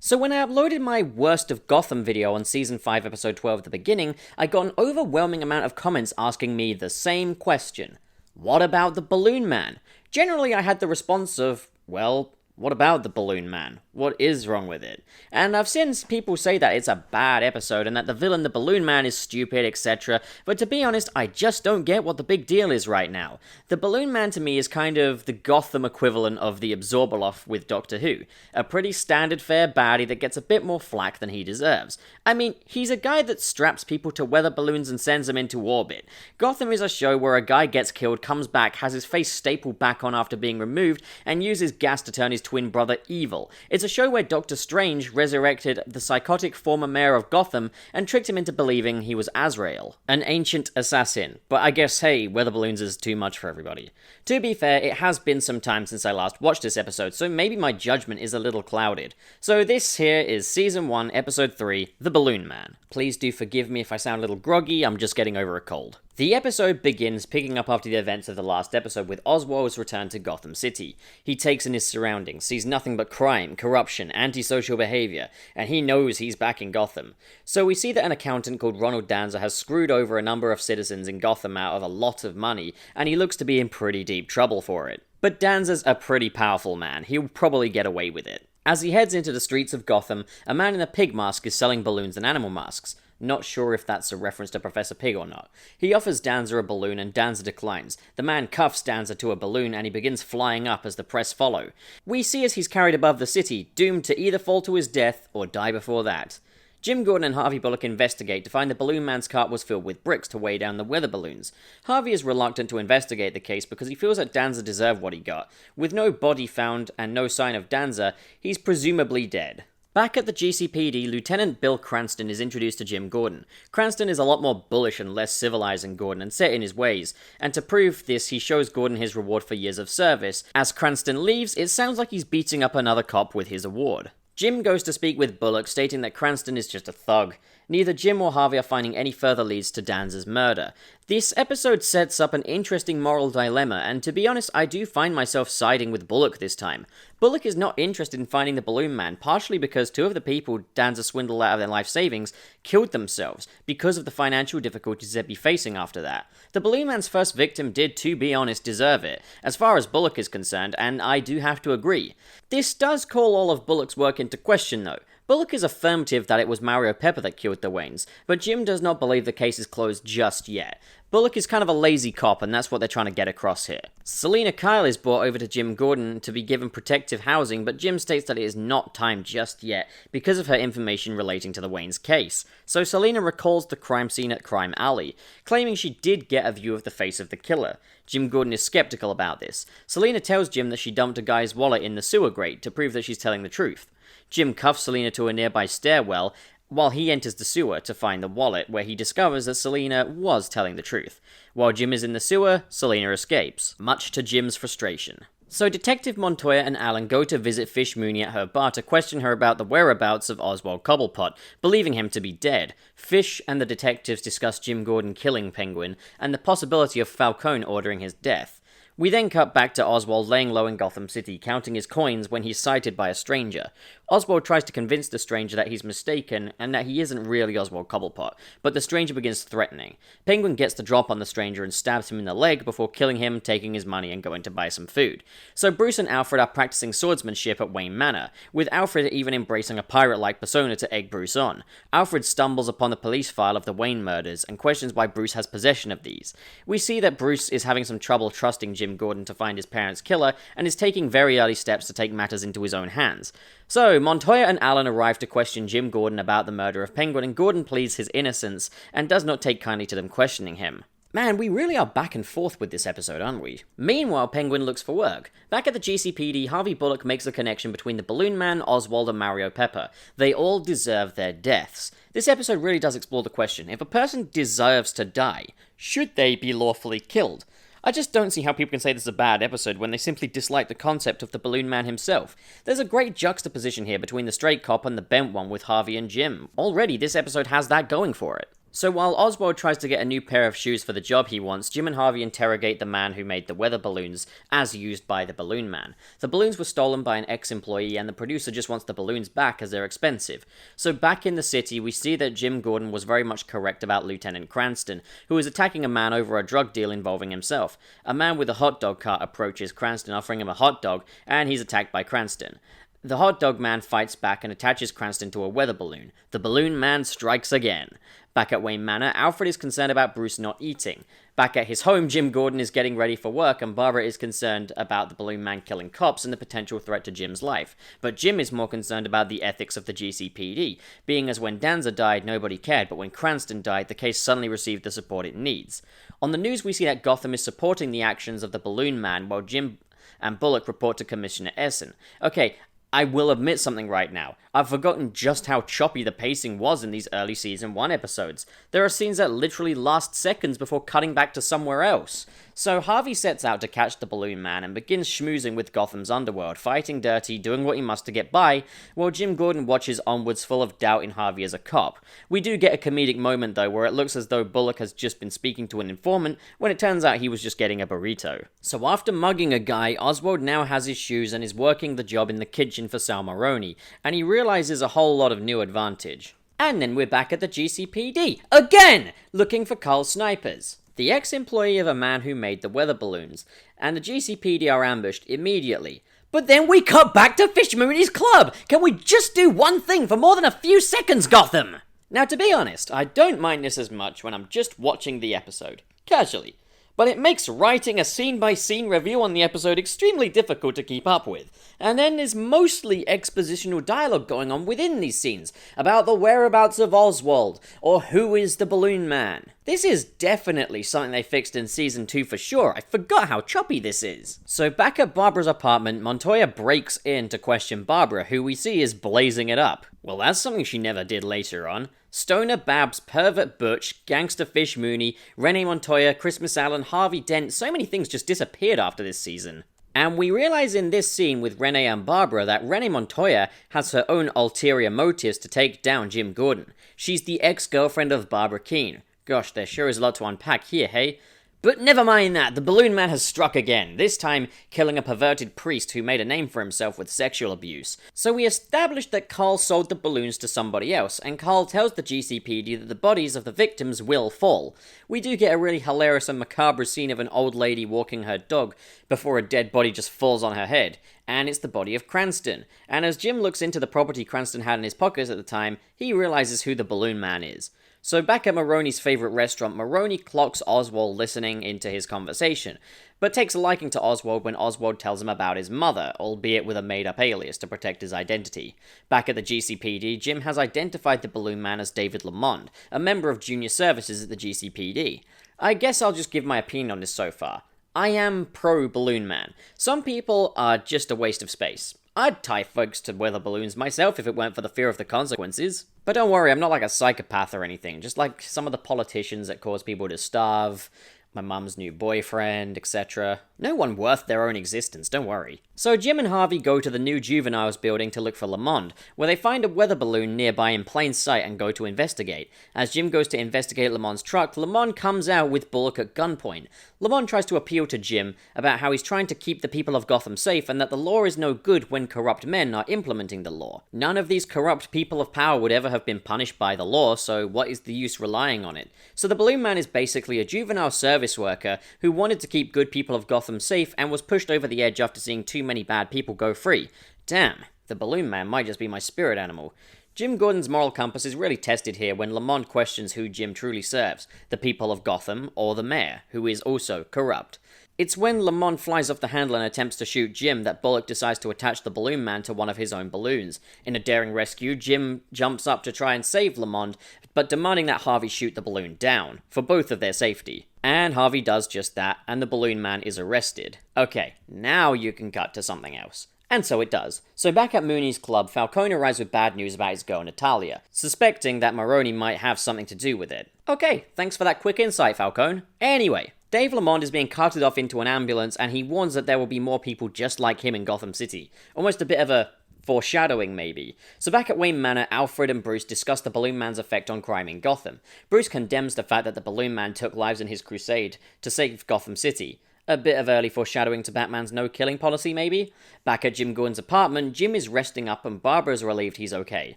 So when I uploaded my Worst of Gotham video on Season 5 Episode 12 at the beginning, I got an overwhelming amount of comments asking me the same question. What about the Balloon Man? Generally I had the response of, well, what about the Balloon Man? What is wrong with it? And I've seen people say that it's a bad episode and that the villain, the Balloon Man, is stupid, etc. But to be honest, I just don't get what the big deal is right now. The Balloon Man to me is kind of the Gotham equivalent of the Absorbaloff with Doctor Who. A pretty standard fare baddie that gets a bit more flack than he deserves. I mean, he's a guy that straps people to weather balloons and sends them into orbit. Gotham is a show where a guy gets killed, comes back, has his face stapled back on after being removed, and uses gas to turn his twin brother evil. It's a show where Doctor Strange resurrected the psychotic former mayor of Gotham and tricked him into believing he was Azrael, an ancient assassin. But I guess, hey, weather balloons is too much for everybody. To be fair, it has been some time since I last watched this episode, so maybe my judgment is a little clouded. So this here is Season 1, Episode 3, The Balloon Man. Please do forgive me if I sound a little groggy, I'm just getting over a cold. The episode begins picking up after the events of the last episode with Oswald's return to Gotham City. He takes in his surroundings, sees nothing but crime, corruption, antisocial behavior, and he knows he's back in Gotham. So we see that an accountant called Ronald Danza has screwed over a number of citizens in Gotham out of a lot of money, and he looks to be in pretty deep trouble for it. But Danza's a pretty powerful man, he'll probably get away with it. As he heads into the streets of Gotham, a man in a pig mask is selling balloons and animal masks. Not sure if that's a reference to Professor Pig or not. He offers Danza a balloon and Danza declines. The man cuffs Danza to a balloon and he begins flying up as the press follow. We see as he's carried above the city, doomed to either fall to his death or die before that. Jim Gordon and Harvey Bullock investigate to find the Balloon Man's cart was filled with bricks to weigh down the weather balloons. Harvey is reluctant to investigate the case because he feels that Danza deserved what he got. With no body found and no sign of Danza, he's presumably dead. Back at the GCPD, Lieutenant Bill Cranston is introduced to Jim Gordon. Cranston is a lot more bullish and less civilized than Gordon and set in his ways, and to prove this, he shows Gordon his reward for years of service. As Cranston leaves, it sounds like he's beating up another cop with his award. Jim goes to speak with Bullock, stating that Cranston is just a thug. Neither Jim or Harvey are finding any further leads to Danza's murder. This episode sets up an interesting moral dilemma, and to be honest, I do find myself siding with Bullock this time. Bullock is not interested in finding the Balloon Man, partially because two of the people Danza swindled out of their life savings killed themselves because of the financial difficulties they'd be facing after that. The Balloon Man's first victim did, to be honest, deserve it, as far as Bullock is concerned, and I do have to agree. This does call all of Bullock's work into question, though. Bullock is affirmative that it was Mario Pepper that killed the Waynes, but Jim does not believe the case is closed just yet. Bullock is kind of a lazy cop, and that's what they're trying to get across here. Selina Kyle is brought over to Jim Gordon to be given protective housing, but Jim states that it is not time just yet because of her information relating to the Waynes case. So Selina recalls the crime scene at Crime Alley, claiming she did get a view of the face of the killer. Jim Gordon is skeptical about this. Selina tells Jim that she dumped a guy's wallet in the sewer grate to prove that she's telling the truth. Jim cuffs Selina to a nearby stairwell while he enters the sewer to find the wallet, where he discovers that Selina was telling the truth. While Jim is in the sewer, Selina escapes, much to Jim's frustration. So Detective Montoya and Alan go to visit Fish Mooney at her bar to question her about the whereabouts of Oswald Cobblepot, believing him to be dead. Fish and the detectives discuss Jim Gordon killing Penguin, and the possibility of Falcone ordering his death. We then cut back to Oswald laying low in Gotham City, counting his coins when he's sighted by a stranger. Oswald tries to convince the stranger that he's mistaken and that he isn't really Oswald Cobblepot, but the stranger begins threatening. Penguin gets the drop on the stranger and stabs him in the leg before killing him, taking his money and going to buy some food. So Bruce and Alfred are practicing swordsmanship at Wayne Manor, with Alfred even embracing a pirate-like persona to egg Bruce on. Alfred stumbles upon the police file of the Wayne murders and questions why Bruce has possession of these. We see that Bruce is having some trouble trusting Jim Gordon to find his parents' killer and is taking very early steps to take matters into his own hands. So, Montoya and Alan arrive to question Jim Gordon about the murder of Penguin, and Gordon pleads his innocence and does not take kindly to them questioning him. Man, we really are back and forth with this episode, aren't we? Meanwhile, Penguin looks for work. Back at the GCPD, Harvey Bullock makes a connection between the Balloon Man, Oswald, and Mario Pepper. They all deserve their deaths. This episode really does explore the question, if a person deserves to die, should they be lawfully killed? I just don't see how people can say this is a bad episode when they simply dislike the concept of the Balloon Man himself. There's a great juxtaposition here between the straight cop and the bent one with Harvey and Jim. Already, this episode has that going for it. So while Oswald tries to get a new pair of shoes for the job he wants, Jim and Harvey interrogate the man who made the weather balloons, as used by the Balloon Man. The balloons were stolen by an ex-employee, and the producer just wants the balloons back as they're expensive. So back in the city, we see that Jim Gordon was very much correct about Lieutenant Cranston, who is attacking a man over a drug deal involving himself. A man with a hot dog cart approaches Cranston, offering him a hot dog, and he's attacked by Cranston. The hot dog man fights back and attaches Cranston to a weather balloon. The Balloon Man strikes again. Back at Wayne Manor, Alfred is concerned about Bruce not eating. Back at his home, Jim Gordon is getting ready for work, and Barbara is concerned about the Balloon Man killing cops and the potential threat to Jim's life. But Jim is more concerned about the ethics of the GCPD, being as when Danza died, nobody cared, but when Cranston died, the case suddenly received the support it needs. On the news, we see that Gotham is supporting the actions of the Balloon Man, while Jim and Bullock report to Commissioner Essen. Okay, I will admit something right now. I've forgotten just how choppy the pacing was in these early Season 1 episodes. There are scenes that literally last seconds before cutting back to somewhere else. So Harvey sets out to catch the Balloon Man and begins schmoozing with Gotham's underworld, fighting dirty, doing what he must to get by, while Jim Gordon watches onwards full of doubt in Harvey as a cop. We do get a comedic moment though, where it looks as though Bullock has just been speaking to an informant, when it turns out he was just getting a burrito. So after mugging a guy, Oswald now has his shoes and is working the job in the kitchen for Sal Maroni, and he realizes a whole lot of new advantage. And then we're back at the GCPD, again, looking for Carl Snipers, the ex-employee of a man who made the weather balloons, and the GCPD are ambushed immediately. But then we cut back to Fish Mooney's club! Can we just do one thing for more than a few seconds, Gotham? Now, to be honest, I don't mind this as much when I'm just watching the episode, casually. But it makes writing a scene-by-scene review on the episode extremely difficult to keep up with. And then there's mostly expositional dialogue going on within these scenes, about the whereabouts of Oswald, or who is the Balloon Man. This is definitely something they fixed in Season 2 for sure. I forgot how choppy this is. So back at Barbara's apartment, Montoya breaks in to question Barbara, who we see is blazing it up. Well, that's something she never did later on. Stoner Babs, Pervert Butch, Gangster Fish Mooney, Renee Montoya, Christmas Allen, Harvey Dent, so many things just disappeared after this season. And we realize in this scene with Renee and Barbara that Renee Montoya has her own ulterior motives to take down Jim Gordon. She's the ex-girlfriend of Barbara Keene. Gosh, there sure is a lot to unpack here, hey? But never mind that, the Balloon Man has struck again, this time killing a perverted priest who made a name for himself with sexual abuse. So we established that Carl sold the balloons to somebody else, and Carl tells the GCPD that the bodies of the victims will fall. We do get a really hilarious and macabre scene of an old lady walking her dog before a dead body just falls on her head, and it's the body of Cranston. And as Jim looks into the property Cranston had in his pockets at the time, he realizes who the Balloon Man is. So back at Maroni's favourite restaurant, Maroni clocks Oswald listening into his conversation, but takes a liking to Oswald when Oswald tells him about his mother, albeit with a made-up alias to protect his identity. Back at the GCPD, Jim has identified the Balloon Man as David Lamond, a member of Junior Services at the GCPD. I guess I'll just give my opinion on this so far. I am pro-Balloon Man. Some people are just a waste of space. I'd tie folks to weather balloons myself if it weren't for the fear of the consequences. But don't worry, I'm not like a psychopath or anything, just like some of the politicians that cause people to starve, my mum's new boyfriend, etc. No one worth their own existence, don't worry. So Jim and Harvey go to the new juveniles building to look for Lamond, where they find a weather balloon nearby in plain sight and go to investigate. As Jim goes to investigate Lamond's truck, Lamond comes out with Bullock at gunpoint. Lamond tries to appeal to Jim about how he's trying to keep the people of Gotham safe and that the law is no good when corrupt men are implementing the law. None of these corrupt people of power would ever have been punished by the law, so what is the use relying on it? So the Balloon Man is basically a juvenile service worker who wanted to keep good people of Gotham safe and was pushed over the edge after seeing too many bad people go free. Damn, the Balloon Man might just be my spirit animal. Jim Gordon's moral compass is really tested here when Lamond questions who Jim truly serves, the people of Gotham or the mayor, who is also corrupt. It's when Lamond flies off the handle and attempts to shoot Jim that Bullock decides to attach the Balloon Man to one of his own balloons. In a daring rescue, Jim jumps up to try and save Lamond, but demanding that Harvey shoot the balloon down, for both of their safety. And Harvey does just that, and the Balloon Man is arrested. Okay, now you can cut to something else. And so it does. So back at Mooney's club, Falcone arrives with bad news about his girl Natalia, suspecting that Maroni might have something to do with it. Okay, thanks for that quick insight, Falcone. Anyway, Dave Lamond is being carted off into an ambulance, and he warns that there will be more people just like him in Gotham City. Almost a bit of a Foreshadowing, maybe. So back at Wayne Manor, Alfred and Bruce discuss the Balloon Man's effect on crime in Gotham. Bruce condemns the fact that the Balloon Man took lives in his crusade to save Gotham City. A bit of early foreshadowing to Batman's no-killing policy, maybe? Back at Jim Gordon's apartment, Jim is resting up and Barbara's relieved he's okay.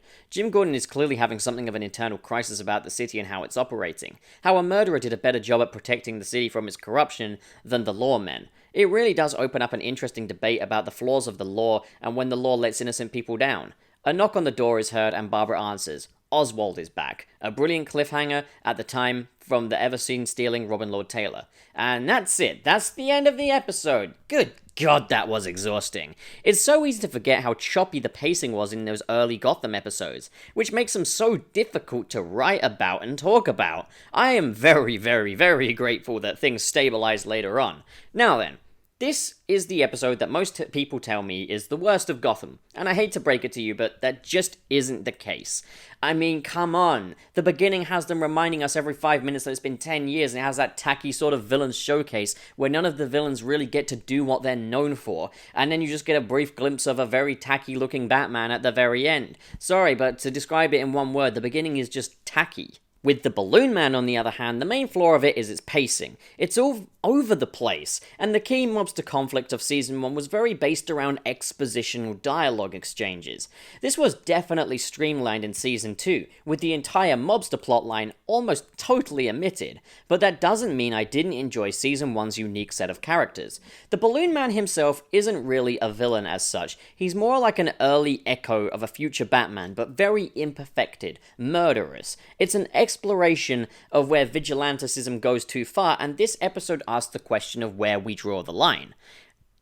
Jim Gordon is clearly having something of an internal crisis about the city and how it's operating. How a murderer did a better job at protecting the city from its corruption than the lawmen. It really does open up an interesting debate about the flaws of the law and when the law lets innocent people down. A knock on the door is heard and Barbara answers. Oswald is back. A brilliant cliffhanger at the time from the ever-seen stealing Robin Lord Taylor. And that's it. That's the end of the episode. Good God, that was exhausting. It's so easy to forget how choppy the pacing was in those early Gotham episodes, which makes them so difficult to write about and talk about. I am very, very, very grateful that things stabilized later on. Now then, this is the episode that most people tell me is the worst of Gotham, and I hate to break it to you, but that just isn't the case. I mean, come on. The beginning has them reminding us every 5 minutes that it's been 10 years, and it has that tacky sort of villains showcase where none of the villains really get to do what they're known for, and then you just get a brief glimpse of a very tacky-looking Batman at the very end. Sorry, but to describe it in one word, the beginning is just tacky. With the Balloon Man, on the other hand, the main flaw of it is its pacing. It's all over the place, and the key mobster conflict of Season 1 was very based around expositional dialogue exchanges. This was definitely streamlined in Season 2, with the entire mobster plotline almost totally omitted, but that doesn't mean I didn't enjoy Season 1's unique set of characters. The Balloon Man himself isn't really a villain as such, he's more like an early echo of a future Batman, but very imperfected, murderous. It's an exploration of where vigilantism goes too far, and this episode asks the question of where we draw the line.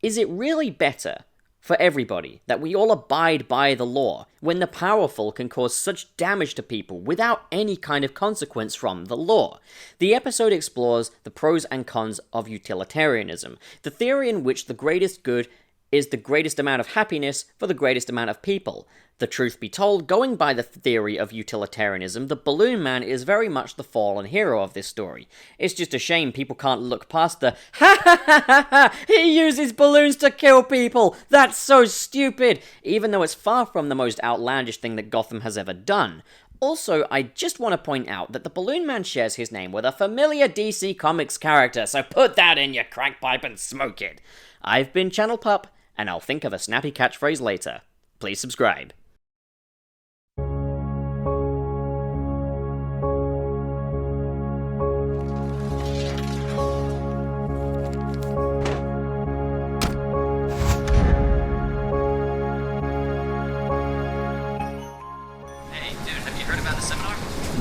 Is it really better for everybody that we all abide by the law when the powerful can cause such damage to people without any kind of consequence from the law? The episode explores the pros and cons of utilitarianism, the theory in which the greatest good is the greatest amount of happiness for the greatest amount of people. The truth be told, going by the theory of utilitarianism, the Balloon Man is very much the fallen hero of this story. It's just a shame people can't look past the ha ha ha ha ha, he uses balloons to kill people, that's so stupid, even though it's far from the most outlandish thing that Gotham has ever done. Also, I just want to point out that the Balloon Man shares his name with a familiar DC Comics character, so put that in your crack pipe and smoke it. I've been Channel Pup, and I'll think of a snappy catchphrase later. Please subscribe.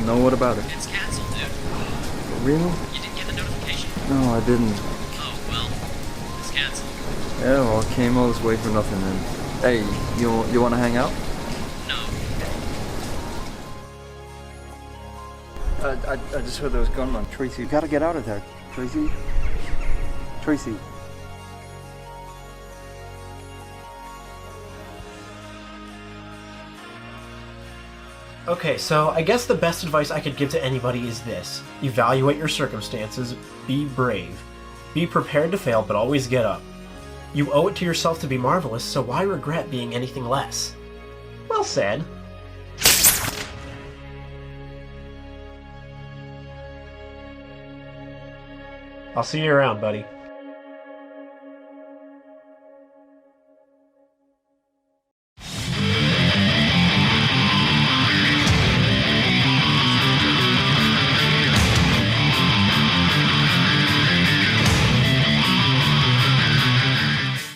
No, what about it? It's cancelled, dude. Really? You didn't get the notification? No, I didn't. Oh, well, it's cancelled. Yeah, well, I came all this way for nothing then. Hey, you want to hang out? No. I just heard there was a gunman. Tracy, you gotta get out of there. Tracy? Tracy. Okay, so I guess the best advice I could give to anybody is this. Evaluate your circumstances, be brave. Be prepared to fail, but always get up. You owe it to yourself to be marvelous, so why regret being anything less? Well said. I'll see you around, buddy.